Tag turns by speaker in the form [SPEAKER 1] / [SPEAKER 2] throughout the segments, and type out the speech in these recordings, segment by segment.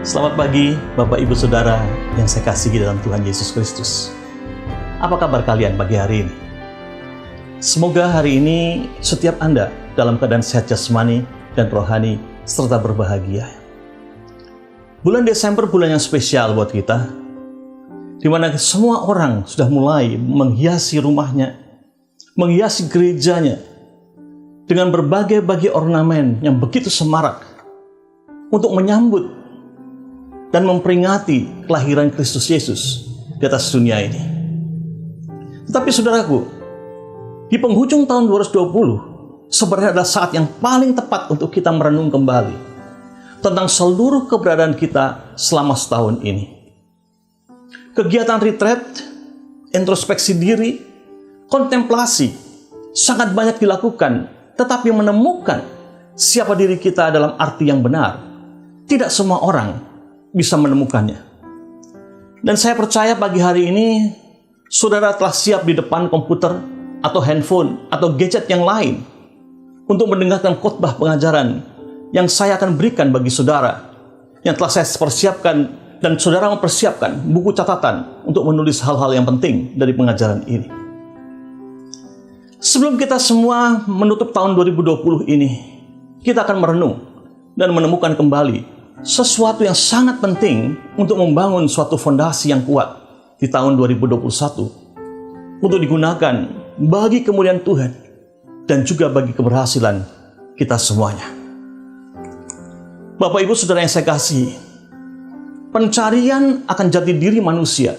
[SPEAKER 1] Selamat pagi, Bapak Ibu Saudara yang saya kasihi dalam Tuhan Yesus Kristus. Apa kabar kalian pagi hari ini? Semoga hari ini setiap Anda dalam keadaan sehat jasmani dan rohani serta berbahagia. Bulan Desember bulan yang spesial buat kita, di mana semua orang sudah mulai menghiasi rumahnya, menghiasi gerejanya dengan berbagai ornamen yang begitu semarak untuk menyambut dan memperingati kelahiran Kristus Yesus di atas dunia ini. Tetapi saudaraku, di penghujung tahun 2020, sebenarnya adalah saat yang paling tepat untuk kita merenung kembali tentang seluruh keberadaan kita selama setahun ini. Kegiatan retreat, introspeksi diri, kontemplasi sangat banyak dilakukan, tetapi menemukan siapa diri kita dalam arti yang benar, tidak semua orang bisa menemukannya. Dan saya percaya pagi hari ini saudara telah siap di depan komputer atau handphone atau gadget yang lain untuk mendengarkan khotbah pengajaran yang saya akan berikan bagi saudara, yang telah saya persiapkan, dan saudara mempersiapkan buku catatan untuk menulis hal-hal yang penting dari pengajaran ini. Sebelum kita semua menutup tahun 2020 ini, kita akan merenung dan menemukan kembali sesuatu yang sangat penting untuk membangun suatu fondasi yang kuat di tahun 2021 untuk digunakan bagi kemuliaan Tuhan dan juga bagi keberhasilan kita semuanya. Bapak Ibu Saudara yang saya kasihi, pencarian akan jati diri manusia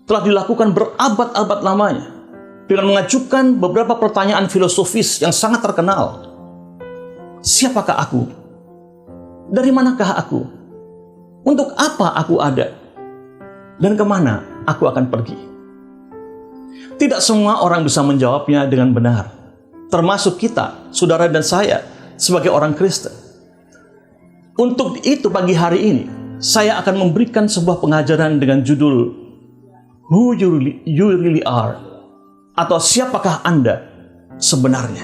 [SPEAKER 1] telah dilakukan berabad-abad lamanya dengan mengajukan beberapa pertanyaan filosofis yang sangat terkenal. Siapakah aku? Dari manakah aku? Untuk apa aku ada? Dan kemana aku akan pergi? Tidak semua orang bisa menjawabnya dengan benar, termasuk kita, saudara dan saya, sebagai orang Kristen. Untuk itu pagi hari ini, saya akan memberikan sebuah pengajaran dengan judul Who You Really Are, atau siapakah Anda sebenarnya.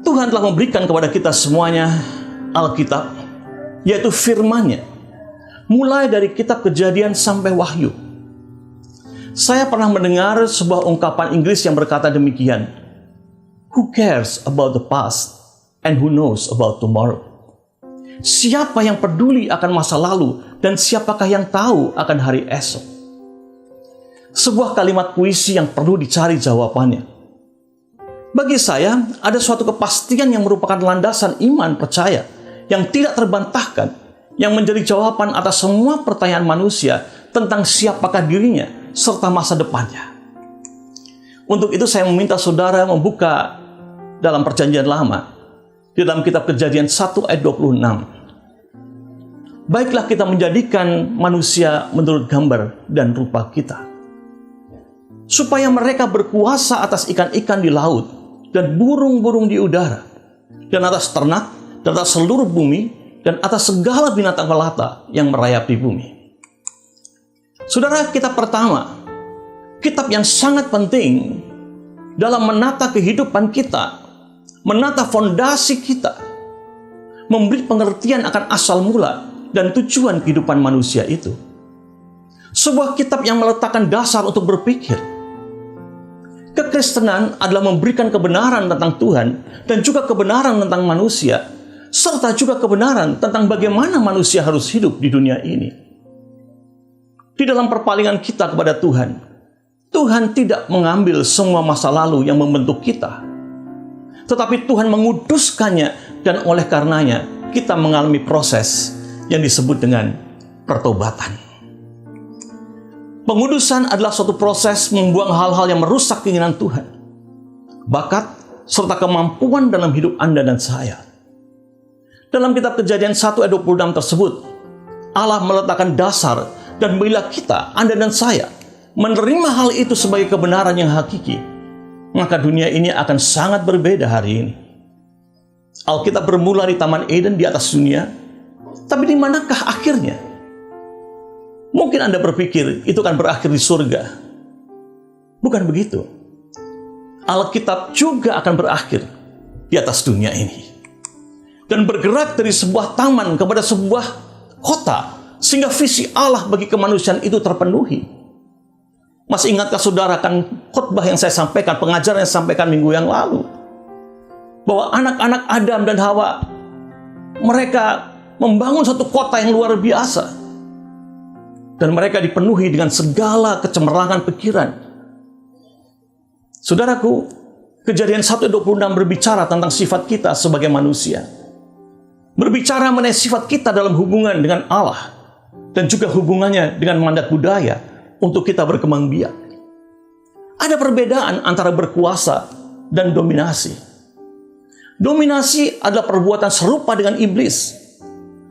[SPEAKER 1] Tuhan telah memberikan kepada kita semuanya Alkitab, yaitu firman-Nya, mulai dari kitab Kejadian sampai Wahyu. Saya pernah mendengar sebuah ungkapan Inggris yang berkata demikian, Who cares about the past and who knows about tomorrow? Siapa yang peduli akan masa lalu dan siapakah yang tahu akan hari esok? Sebuah kalimat puisi yang perlu dicari jawabannya. Bagi saya, ada suatu kepastian yang merupakan landasan iman percaya yang tidak terbantahkan, yang menjadi jawaban atas semua pertanyaan manusia tentang siapakah dirinya serta masa depannya. Untuk itu saya meminta saudara membuka dalam Perjanjian Lama, di dalam kitab Kejadian 1 ayat 26. Baiklah kita menjadikan manusia menurut gambar dan rupa kita, supaya mereka berkuasa atas ikan-ikan di laut dan burung-burung di udara, dan atas ternak, dan atas seluruh bumi, dan atas segala binatang melata yang merayap di bumi. Saudara, kitab pertama, kitab yang sangat penting dalam menata kehidupan kita, menata fondasi kita, memberi pengertian akan asal mula dan tujuan kehidupan manusia itu. Sebuah kitab yang meletakkan dasar untuk berpikir. Kekristenan adalah memberikan kebenaran tentang Tuhan dan juga kebenaran tentang manusia, serta juga kebenaran tentang bagaimana manusia harus hidup di dunia ini. Di dalam perpalingan kita kepada Tuhan, Tuhan tidak mengambil semua masa lalu yang membentuk kita, tetapi Tuhan menguduskannya, dan oleh karenanya kita mengalami proses yang disebut dengan pertobatan. Pengudusan adalah suatu proses membuang hal-hal yang merusak keinginan Tuhan, bakat serta kemampuan dalam hidup Anda dan saya. Dalam kitab Kejadian 1 ayat 26 tersebut, Allah meletakkan dasar dan bila kita, Anda dan saya, menerima hal itu sebagai kebenaran yang hakiki, maka dunia ini akan sangat berbeda hari ini. Alkitab bermula di Taman Eden di atas dunia, tapi di manakah akhirnya? Mungkin Anda berpikir itu akan berakhir di surga. Bukan begitu. Alkitab juga akan berakhir di atas dunia ini. Dan bergerak dari sebuah taman kepada sebuah kota sehingga visi Allah bagi kemanusiaan itu terpenuhi. Masih ingatkah saudara kan khotbah yang saya sampaikan, pengajaran yang saya sampaikan minggu yang lalu? Bahwa anak-anak Adam dan Hawa, mereka membangun satu kota yang luar biasa. Dan mereka dipenuhi dengan segala kecemerlangan pikiran. Saudaraku, Kejadian 1:26 berbicara tentang sifat kita sebagai manusia. Berbicara mengenai sifat kita dalam hubungan dengan Allah. Dan juga hubungannya dengan mandat budaya untuk kita berkembang biak. Ada perbedaan antara berkuasa dan dominasi. Dominasi adalah perbuatan serupa dengan iblis.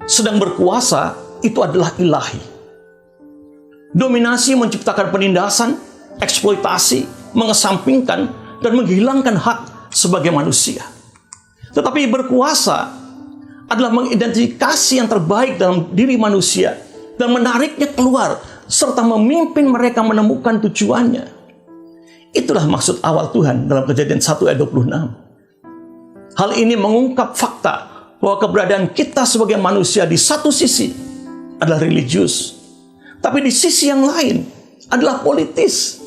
[SPEAKER 1] Sedang berkuasa itu adalah ilahi. Dominasi menciptakan penindasan, eksploitasi, mengesampingkan, dan menghilangkan hak sebagai manusia. Tetapi berkuasa adalah mengidentifikasi yang terbaik dalam diri manusia dan menariknya keluar serta memimpin mereka menemukan tujuannya. Itulah maksud awal Tuhan dalam Kejadian 1 ayat 26. Hal ini mengungkap fakta bahwa keberadaan kita sebagai manusia di satu sisi adalah religius, tapi di sisi yang lain adalah politis.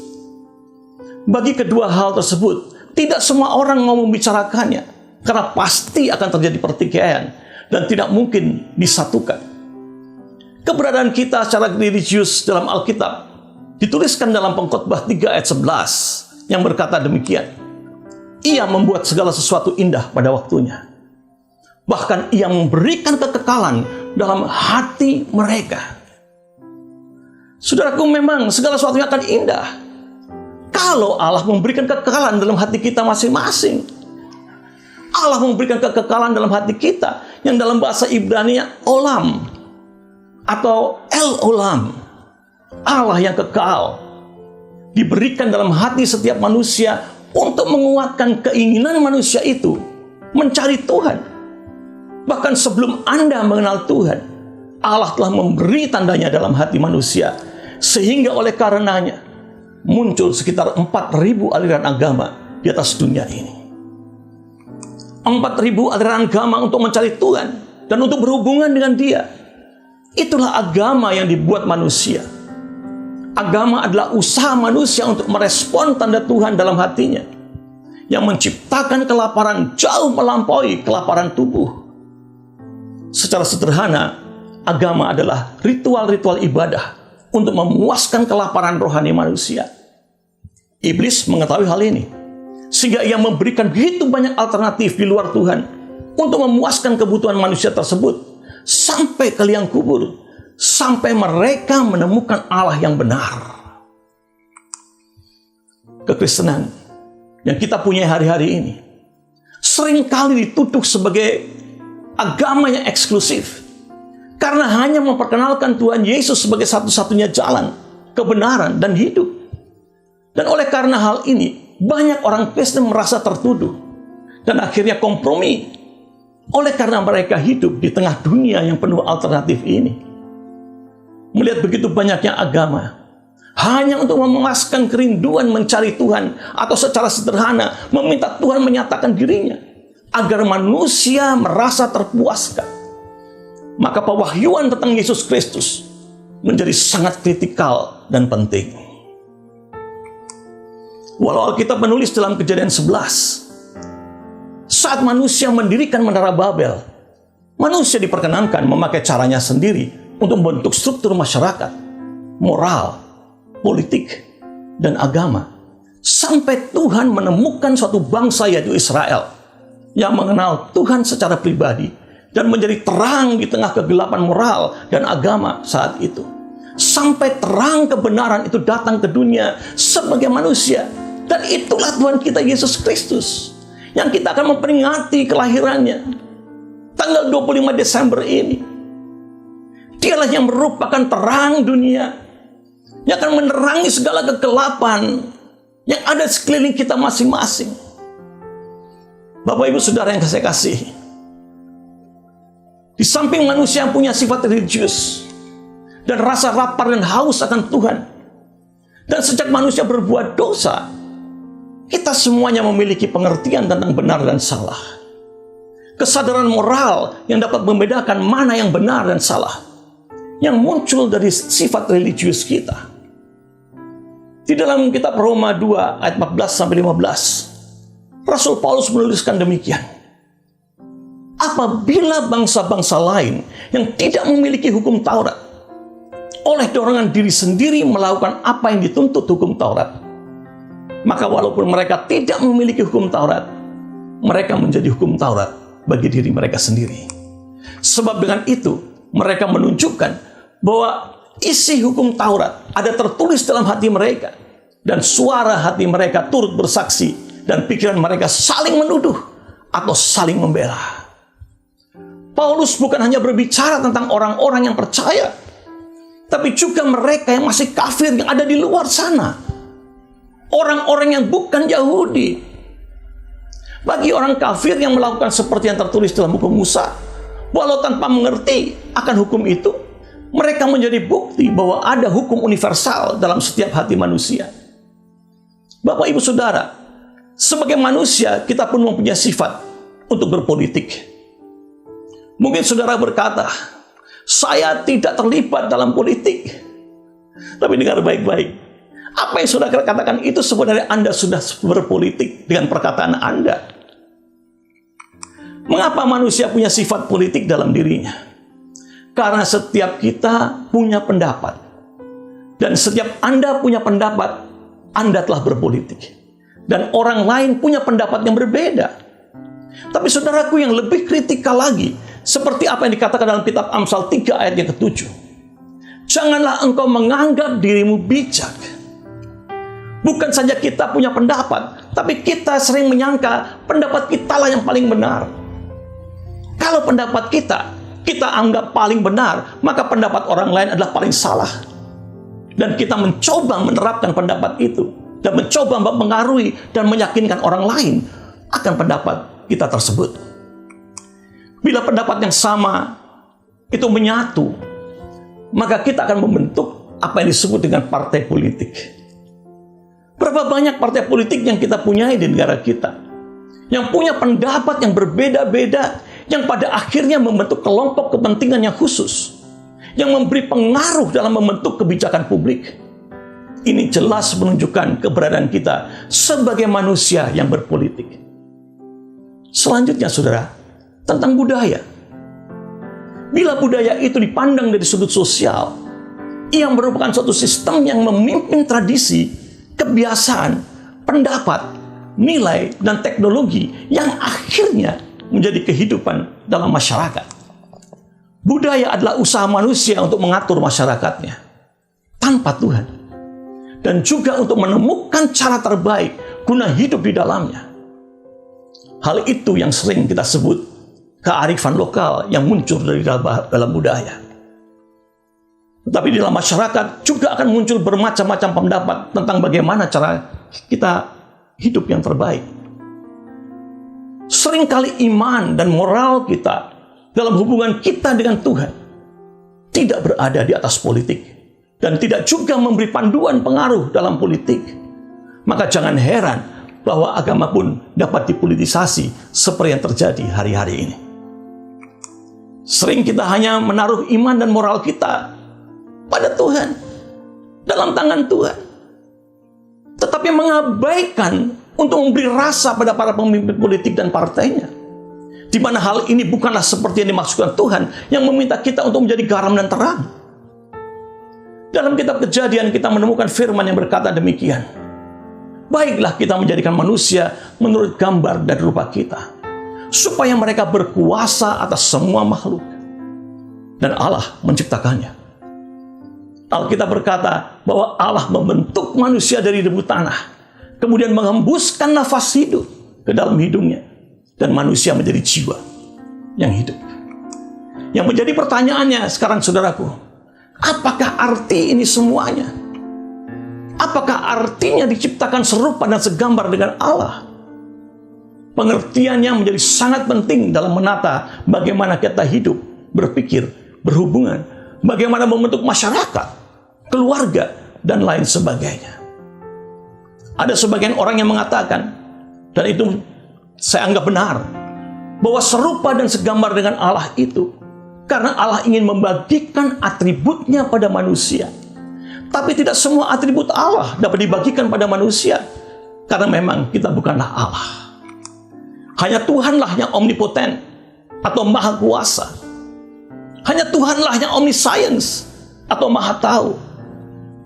[SPEAKER 1] Bagi kedua hal tersebut, tidak semua orang mau membicarakannya, karena pasti akan terjadi pertikaian dan tidak mungkin disatukan. Keberadaan kita secara religius dalam Alkitab dituliskan dalam Pengkhotbah 3 ayat 11 yang berkata demikian. Ia membuat segala sesuatu indah pada waktunya. Bahkan ia memberikan kekekalan dalam hati mereka. Saudaraku, memang segala sesuatunya akan indah kalau Allah memberikan kekekalan dalam hati kita masing-masing. Allah memberikan kekekalan dalam hati kita yang dalam bahasa Ibrani olam atau el olam. Allah yang kekal diberikan dalam hati setiap manusia untuk menguatkan keinginan manusia itu mencari Tuhan. Bahkan sebelum Anda mengenal Tuhan, Allah telah memberi tandanya dalam hati manusia. Sehingga oleh karenanya muncul sekitar 4.000 aliran agama di atas dunia ini. 4.000 aliran agama untuk mencari Tuhan dan untuk berhubungan dengan Dia. Itulah agama yang dibuat manusia. Agama adalah usaha manusia untuk merespon tanda Tuhan dalam hatinya, yang menciptakan kelaparan jauh melampaui kelaparan tubuh. Secara sederhana, agama adalah ritual-ritual ibadah untuk memuaskan kelaparan rohani manusia. Iblis mengetahui hal ini, sehingga ia memberikan begitu banyak alternatif di luar Tuhan untuk memuaskan kebutuhan manusia tersebut sampai ke liang kubur, sampai mereka menemukan Allah yang benar. Kekristenan yang kita punya hari-hari ini seringkali dituduh sebagai agama yang eksklusif, karena hanya memperkenalkan Tuhan Yesus sebagai satu-satunya jalan, kebenaran, dan hidup. Dan oleh karena hal ini, banyak orang Kristen merasa tertuduh dan akhirnya kompromi oleh karena mereka hidup di tengah dunia yang penuh alternatif ini. Melihat begitu banyaknya agama hanya untuk memuaskan kerinduan mencari Tuhan, atau secara sederhana meminta Tuhan menyatakan dirinya agar manusia merasa terpuaskan, maka pewahyuan tentang Yesus Kristus menjadi sangat kritikal dan penting. Walau Alkitab menulis dalam Kejadian 11, saat manusia mendirikan Menara Babel, manusia diperkenankan memakai caranya sendiri untuk membentuk struktur masyarakat, moral, politik, dan agama. Sampai Tuhan menemukan suatu bangsa, yaitu Israel, yang mengenal Tuhan secara pribadi dan menjadi terang di tengah kegelapan moral dan agama saat itu. Sampai terang kebenaran itu datang ke dunia sebagai manusia. Dan itulah Tuhan kita Yesus Kristus, yang kita akan memperingati kelahirannya tanggal 25 Desember ini. Dialah yang merupakan terang dunia, yang akan menerangi segala kegelapan yang ada di sekeliling kita masing-masing. Bapak, Ibu, Saudara yang saya kasihi, di samping manusia yang punya sifat religius dan rasa lapar dan haus akan Tuhan, dan sejak manusia berbuat dosa, kita semuanya memiliki pengertian tentang benar dan salah. Kesadaran moral yang dapat membedakan mana yang benar dan salah. yang muncul dari sifat religius kita. Di dalam kitab Roma 2 ayat 14-15, Rasul Paulus menuliskan demikian. Apabila bangsa-bangsa lain yang tidak memiliki hukum Taurat, oleh dorongan diri sendiri melakukan apa yang dituntut hukum Taurat, maka walaupun mereka tidak memiliki hukum Taurat, mereka menjadi hukum Taurat bagi diri mereka sendiri. Sebab dengan itu, mereka menunjukkan bahwa isi hukum Taurat ada tertulis dalam hati mereka, dan suara hati mereka turut bersaksi, dan pikiran mereka saling menuduh atau saling membela. Paulus bukan hanya berbicara tentang orang-orang yang percaya, tapi juga mereka yang masih kafir yang ada di luar sana. Orang-orang yang bukan Yahudi. Bagi orang kafir yang melakukan seperti yang tertulis dalam hukum Musa, walau tanpa mengerti akan hukum itu, mereka menjadi bukti bahwa ada hukum universal dalam setiap hati manusia. Bapak, Ibu, Saudara, sebagai manusia kita pun mempunyai sifat untuk berpolitik. Mungkin saudara berkata, saya tidak terlibat dalam politik. Tapi dengar baik-baik. Apa yang saudara katakan itu sebenarnya Anda sudah berpolitik dengan perkataan Anda. Mengapa manusia punya sifat politik dalam dirinya? Karena setiap kita punya pendapat. Dan setiap Anda punya pendapat, Anda telah berpolitik. Dan orang lain punya pendapat yang berbeda. Tapi saudaraku, yang lebih kritikal lagi, seperti apa yang dikatakan dalam kitab Amsal 3 ayat yang ke-7. Janganlah engkau menganggap dirimu bijak. Bukan saja kita punya pendapat, tapi kita sering menyangka pendapat kita lah yang paling benar. Kalau pendapat kita anggap paling benar, maka pendapat orang lain adalah paling salah. Dan kita mencoba menerapkan pendapat itu, dan mencoba mempengaruhi dan meyakinkan orang lain akan pendapat kita tersebut. Bila pendapat yang sama itu menyatu, maka kita akan membentuk apa yang disebut dengan partai politik. Berapa banyak partai politik yang kita punyai di negara kita, yang punya pendapat yang berbeda-beda, yang pada akhirnya membentuk kelompok kepentingan yang khusus, yang memberi pengaruh dalam membentuk kebijakan publik. Ini jelas menunjukkan keberadaan kita sebagai manusia yang berpolitik. Selanjutnya, saudara, tentang budaya. Bila budaya itu dipandang dari sudut sosial, ia merupakan suatu sistem yang memimpin tradisi, kebiasaan, pendapat, nilai, dan teknologi yang akhirnya menjadi kehidupan dalam masyarakat. Budaya adalah usaha manusia untuk mengatur masyarakatnya tanpa Tuhan, dan juga untuk menemukan cara terbaik guna hidup di dalamnya. Hal itu yang sering kita sebut kearifan lokal yang muncul dari dalam budaya. Tetapi di dalam masyarakat juga akan muncul bermacam-macam pendapat tentang bagaimana cara kita hidup yang terbaik. Seringkali iman dan moral kita dalam hubungan kita dengan Tuhan tidak berada di atas politik, dan tidak juga memberi panduan pengaruh dalam politik. Maka jangan heran bahwa agama pun dapat dipolitisasi seperti yang terjadi hari-hari ini. Sering kita hanya menaruh iman dan moral kita pada Tuhan, dalam tangan Tuhan, tetapi mengabaikan untuk memberi rasa pada para pemimpin politik dan partainya, di mana hal ini bukanlah seperti yang dimaksudkan Tuhan, yang meminta kita untuk menjadi garam dan terang. Dalam kitab Kejadian kita menemukan firman yang berkata demikian, baiklah kita menjadikan manusia menurut gambar dan rupa kita, supaya mereka berkuasa atas semua makhluk. Dan Allah menciptakannya. Alkitab berkata bahwa Allah membentuk manusia dari debu tanah, kemudian menghembuskan nafas hidup ke dalam hidungnya, dan manusia menjadi jiwa yang hidup. Yang menjadi pertanyaannya sekarang, saudaraku, apakah arti ini semuanya? Apakah artinya diciptakan serupa dan segambar dengan Allah? Pengertiannya menjadi sangat penting dalam menata bagaimana kita hidup, berpikir, berhubungan, bagaimana membentuk masyarakat, keluarga, dan lain sebagainya. Ada sebagian orang yang mengatakan, dan itu saya anggap benar, bahwa serupa dan segambar dengan Allah itu Karena Allah ingin membagikan atributnya pada manusia. Tapi tidak semua atribut Allah dapat dibagikan pada manusia. Karena memang kita bukanlah Allah. Hanya Tuhanlah yang omnipoten atau maha kuasa. Hanya Tuhanlah yang omniscience atau maha tahu.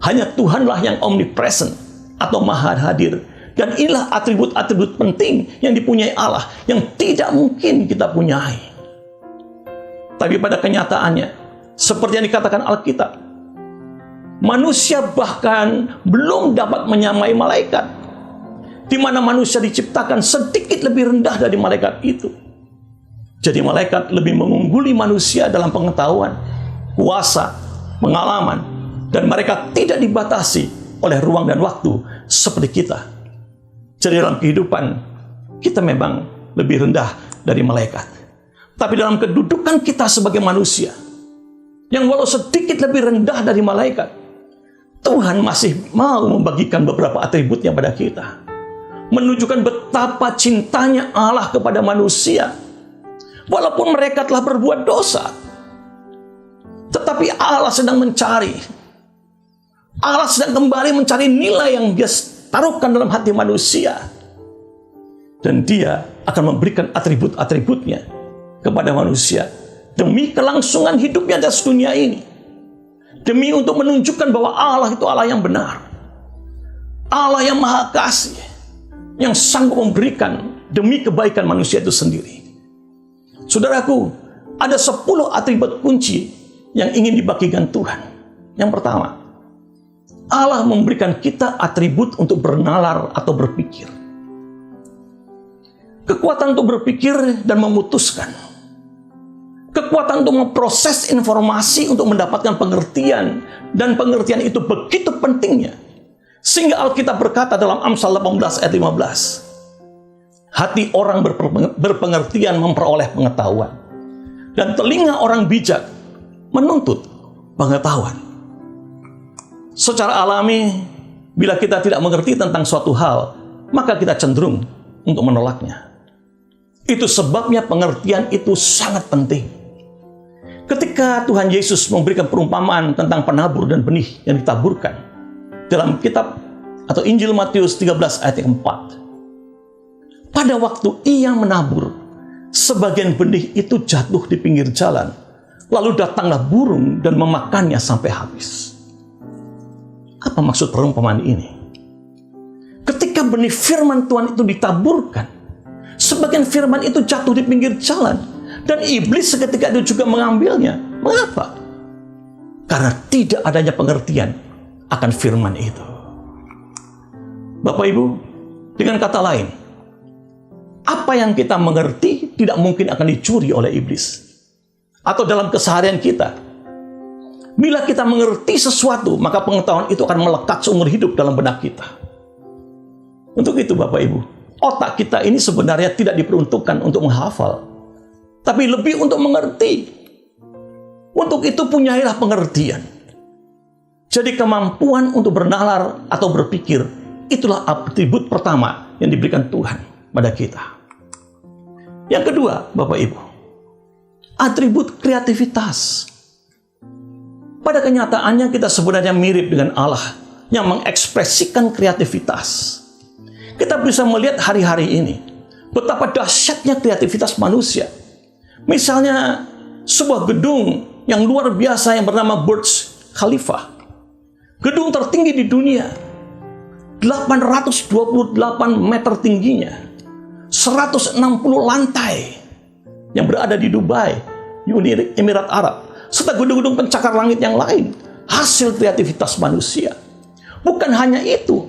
[SPEAKER 1] Hanya Tuhanlah yang omnipresent atau maha hadir. Dan inilah atribut-atribut penting yang dipunyai Allah yang tidak mungkin kita punyai. Tapi pada kenyataannya, seperti yang dikatakan Alkitab, manusia bahkan belum dapat menyamai malaikat, di mana manusia diciptakan sedikit lebih rendah dari malaikat itu. Jadi malaikat lebih mengungguli manusia dalam pengetahuan, kuasa, pengalaman, dan mereka tidak dibatasi oleh ruang dan waktu seperti kita. Jadi dalam kehidupan, kita memang lebih rendah dari malaikat. Tapi dalam kedudukan kita sebagai manusia, yang walau sedikit lebih rendah dari malaikat, Tuhan masih mau membagikan beberapa atributnya pada kita. Menunjukkan betapa cintanya Allah kepada manusia. Walaupun mereka telah berbuat dosa, tetapi Allah sedang mencari. Allah sedang kembali mencari nilai yang Dia taruhkan dalam hati manusia. Dan Dia akan memberikan atribut-atributnya kepada manusia demi kelangsungan hidupnya di atas dunia ini, demi untuk menunjukkan bahwa Allah itu Allah yang benar, Allah yang maha kasih, yang sanggup memberikan demi kebaikan manusia itu sendiri. Saudaraku, ada 10 atribut kunci yang ingin dibagikan Tuhan. Yang pertama, Allah memberikan kita atribut untuk bernalar atau berpikir. Kekuatan untuk berpikir dan memutuskan. Kekuatan untuk memproses informasi untuk mendapatkan pengertian. Dan pengertian itu begitu pentingnya. Sehingga Alkitab berkata dalam Amsal 18 ayat 15. Hati orang berpengertian memperoleh pengetahuan. Dan telinga orang bijak menuntut pengetahuan. Secara alami, bila kita tidak mengerti tentang suatu hal, maka kita cenderung untuk menolaknya. Itu sebabnya pengertian itu sangat penting. Ketika Tuhan Yesus memberikan perumpamaan tentang penabur dan benih yang ditaburkan dalam kitab atau Injil Matius 13 ayat 4. Pada waktu Ia menabur, sebagian benih itu jatuh di pinggir jalan, lalu datanglah burung dan memakannya sampai habis. Apa maksud perumpamaan ini? Ketika benih firman Tuhan itu ditaburkan, sebagian firman itu jatuh di pinggir jalan, dan iblis seketika itu juga mengambilnya. Mengapa? Karena tidak adanya pengertian akan firman itu. Bapak Ibu, dengan kata lain, apa yang kita mengerti tidak mungkin akan dicuri oleh iblis. Atau dalam keseharian kita, bila kita mengerti sesuatu, maka pengetahuan itu akan melekat seumur hidup dalam benak kita. Untuk itu Bapak Ibu, otak kita ini sebenarnya tidak diperuntukkan untuk menghafal, tapi lebih untuk mengerti. Untuk itu punyailah pengertian. Jadi kemampuan untuk bernalar atau berpikir, itulah atribut pertama yang diberikan Tuhan pada kita. Yang kedua, Bapak Ibu, atribut kreativitas. Pada kenyataannya kita sebenarnya mirip dengan Allah yang mengekspresikan kreativitas. Kita bisa melihat hari-hari ini betapa dahsyatnya kreativitas manusia. Misalnya sebuah gedung yang luar biasa yang bernama Burj Khalifa. Gedung tertinggi di dunia. 828 meter tingginya. 160 lantai yang berada di Dubai, Uni Emirat Arab. Serta gedung-gedung pencakar langit yang lain. Hasil kreativitas manusia. Bukan hanya itu.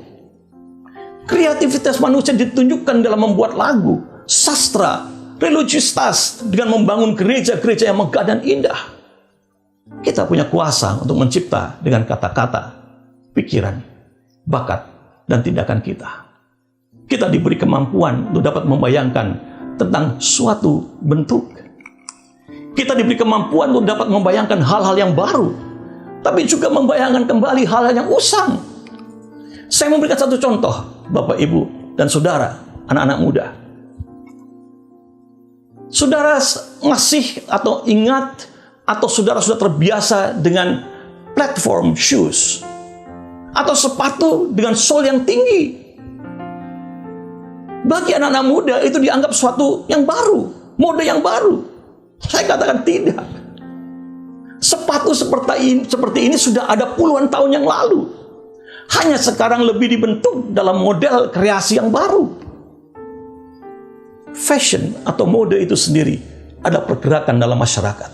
[SPEAKER 1] Kreativitas manusia ditunjukkan dalam membuat lagu, sastra, religiusitas dengan membangun gereja-gereja yang megah dan indah. Kita punya kuasa untuk mencipta dengan kata-kata, pikiran, bakat, dan tindakan kita. Kita diberi kemampuan untuk dapat membayangkan tentang suatu bentuk. Kita diberi kemampuan untuk dapat membayangkan hal-hal yang baru, tapi juga membayangkan kembali hal-hal yang usang. Saya memberikan satu contoh, Bapak, Ibu, dan Saudara, anak-anak muda. Saudara masih atau ingat Atau saudara sudah terbiasa dengan platform shoes? Atau sepatu dengan sol yang tinggi? Bagi anak-anak muda itu dianggap suatu yang baru, mode yang baru. Saya katakan tidak. Sepatu seperti ini sudah ada puluhan tahun yang lalu. Hanya sekarang lebih dibentuk dalam model kreasi yang baru. Fashion atau mode itu sendiri ada pergerakan dalam masyarakat.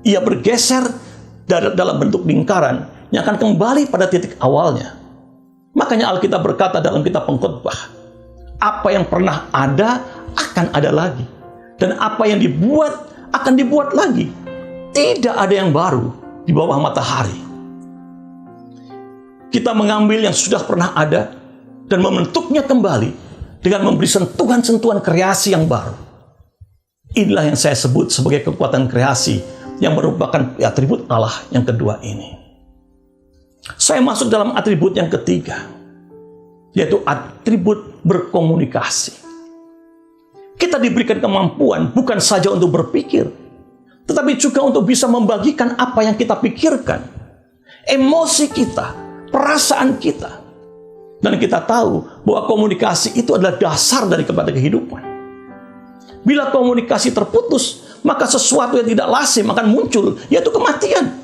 [SPEAKER 1] Ia bergeser dalam bentuk lingkaran yang akan kembali pada titik awalnya. Makanya Alkitab berkata dalam kitab Pengkhotbah, apa yang pernah ada akan ada lagi, dan apa yang dibuat akan dibuat lagi. Tidak ada yang baru di bawah matahari. Kita mengambil yang sudah pernah ada dan membentuknya kembali dengan memberi sentuhan-sentuhan kreasi yang baru. Inilah yang saya sebut sebagai kekuatan kreasi yang merupakan atribut Allah yang kedua ini. Saya masuk dalam atribut yang ketiga, yaitu atribut berkomunikasi. Kita diberikan kemampuan bukan saja untuk berpikir, tetapi juga untuk bisa membagikan apa yang kita pikirkan, emosi kita, perasaan kita. Dan kita tahu bahwa komunikasi itu adalah dasar daripada kehidupan. Bila komunikasi terputus, maka sesuatu yang tidak lazim akan muncul, yaitu kematian.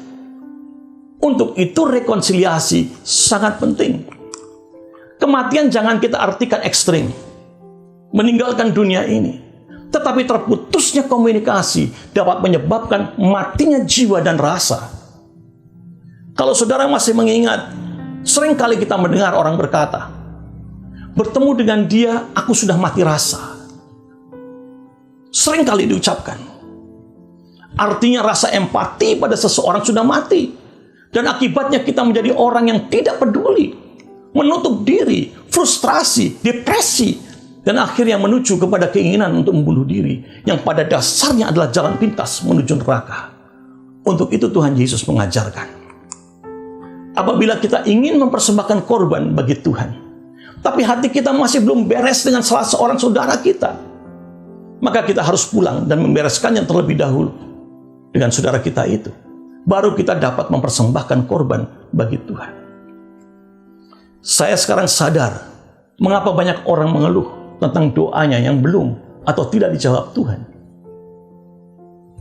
[SPEAKER 1] Untuk itu rekonsiliasi sangat penting. Kematian jangan kita artikan ekstrim, meninggalkan dunia ini. Tetapi terputusnya komunikasi dapat menyebabkan matinya jiwa dan rasa. Kalau saudara masih mengingat, seringkali kita mendengar orang berkata, bertemu dengan dia, aku sudah mati rasa. Seringkali diucapkan. Artinya rasa empati pada seseorang sudah mati. Dan akibatnya kita menjadi orang yang tidak peduli, menutup diri, frustrasi, depresi, dan akhirnya menuju kepada keinginan untuk membunuh diri, yang pada dasarnya adalah jalan pintas menuju neraka. Untuk itu Tuhan Yesus mengajarkan, apabila kita ingin mempersembahkan korban bagi Tuhan, tapi hati kita masih belum beres dengan salah seorang saudara kita, maka kita harus pulang dan membereskannya terlebih dahulu dengan saudara kita itu. Baru kita dapat mempersembahkan korban bagi Tuhan. Saya sekarang sadar mengapa banyak orang mengeluh tentang doanya yang belum atau tidak dijawab Tuhan.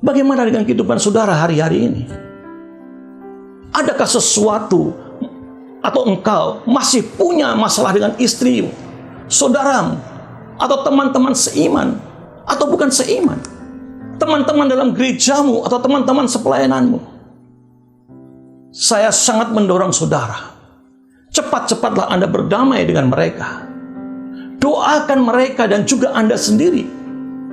[SPEAKER 1] Bagaimana dengan kehidupan saudara hari-hari ini? Adakah sesuatu atau engkau masih punya masalah dengan istrimu, saudaramu, atau teman-teman seiman, atau bukan seiman? Teman-teman dalam gerejamu atau teman-teman sepelayananmu? Saya sangat mendorong saudara, cepat-cepatlah Anda berdamai dengan mereka. Doakan mereka dan juga Anda sendiri,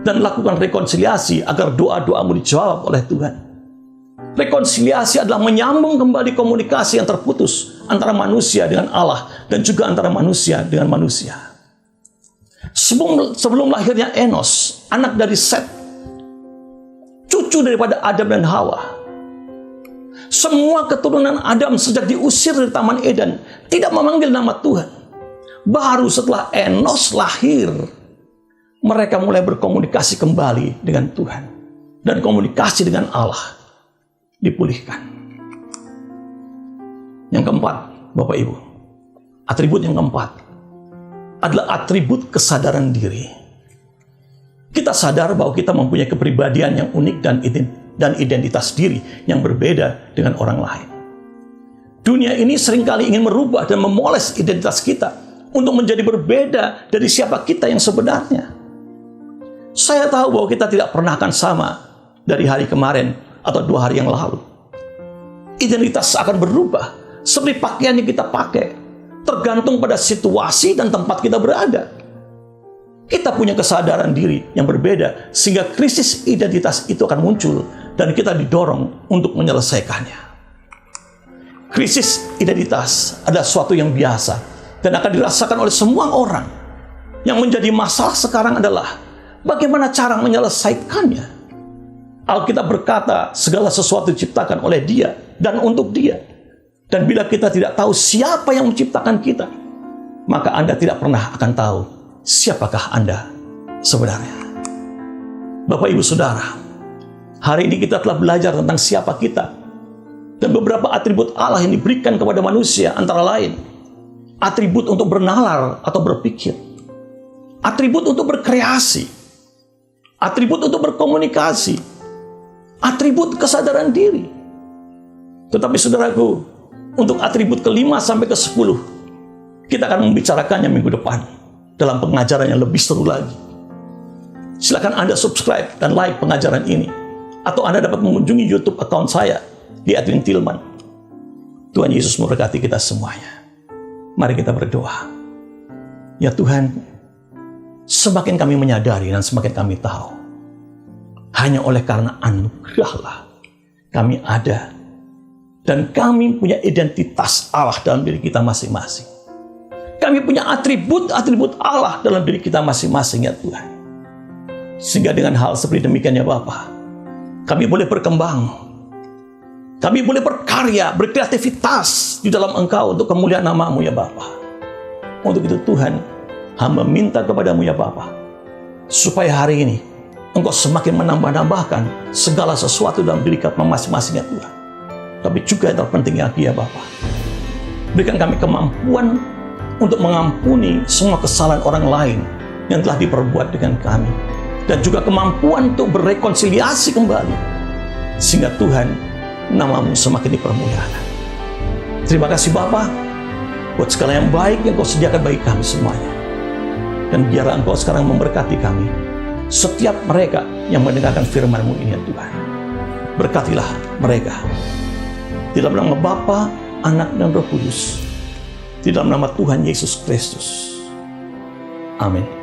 [SPEAKER 1] dan lakukan rekonsiliasi agar doa-doamu dijawab oleh Tuhan. Rekonsiliasi adalah menyambung kembali komunikasi yang terputus antara manusia dengan Allah dan juga antara manusia dengan manusia. Sebelum lahirnya Enos, anak dari Set, cucu daripada Adam dan Hawa, semua keturunan Adam sejak diusir dari Taman Eden tidak memanggil nama Tuhan. Baru setelah Enos lahir, mereka mulai berkomunikasi kembali dengan Tuhan. Dan komunikasi dengan Allah dipulihkan. Yang keempat, Bapak Ibu, atribut yang keempat adalah atribut kesadaran diri. Kita sadar bahwa kita mempunyai kepribadian yang unik dan identitas diri yang berbeda dengan orang lain. Dunia ini seringkali ingin merubah dan memoles identitas kita untuk menjadi berbeda dari siapa kita yang sebenarnya. Saya tahu bahwa kita tidak pernah akan sama dari hari kemarin atau 2 hari yang lalu. Identitas akan berubah seperti pakaian yang kita pakai, tergantung pada situasi dan tempat kita berada. Kita punya kesadaran diri yang berbeda sehingga krisis identitas itu akan muncul dan kita didorong untuk menyelesaikannya. Krisis identitas adalah sesuatu yang biasa dan akan dirasakan oleh semua orang. Yang menjadi masalah sekarang adalah bagaimana cara menyelesaikannya. Alkitab berkata segala sesuatu diciptakan oleh Dia dan untuk Dia. Dan bila kita tidak tahu siapa yang menciptakan kita, maka Anda tidak pernah akan tahu siapakah Anda sebenarnya. Bapak Ibu Saudara, Hari ini kita telah belajar tentang siapa kita. Dan beberapa atribut Allah yang diberikan kepada manusia antara lain atribut untuk bernalar atau berpikir, atribut untuk berkreasi, atribut untuk berkomunikasi, atribut kesadaran diri. Tetapi saudaraku, untuk atribut ke-5 sampai ke-10 kita akan membicarakannya minggu depan dalam pengajaran yang lebih seru lagi. Silakan Anda subscribe dan like pengajaran ini, atau Anda dapat mengunjungi YouTube account saya di Edwin Tillman. Tuhan Yesus memberkati kita semuanya. Mari kita berdoa. Ya Tuhan, semakin kami menyadari dan semakin kami tahu, hanya oleh karena anugerah-Lah kami ada, dan kami punya identitas Allah dalam diri kita masing-masing. Kami punya atribut-atribut Allah dalam diri kita masing-masing, ya Tuhan. Sehingga dengan hal seperti demikian, ya Bapa, kami boleh berkembang, kami boleh berkarya, berkreativitas di dalam Engkau untuk kemuliaan nama-Mu, ya Bapa. Untuk itu Tuhan, hamba minta kepadamu, ya Bapa, supaya hari ini Engkau semakin menambah-nambahkan segala sesuatu dalam diri kami masing-masing, ya Tuhan. Tapi juga yang terpenting lagi, ya Bapa, berikan kami kemampuan untuk mengampuni semua kesalahan orang lain yang telah diperbuat dengan kami, dan juga kemampuan untuk berrekonsiliasi kembali, sehingga Tuhan, nama-Mu semakin dipermuliakan. Terima kasih Bapa buat segala yang baik yang Kau sediakan bagi kami semuanya. Dan biarlah Engkau sekarang memberkati kami, setiap mereka yang mendengarkan firman-Mu ini, ya Tuhan. Berkatilah mereka. Di dalam nama Bapa, Anak, dan Roh Kudus. Di dalam nama Tuhan Yesus Kristus. Amin.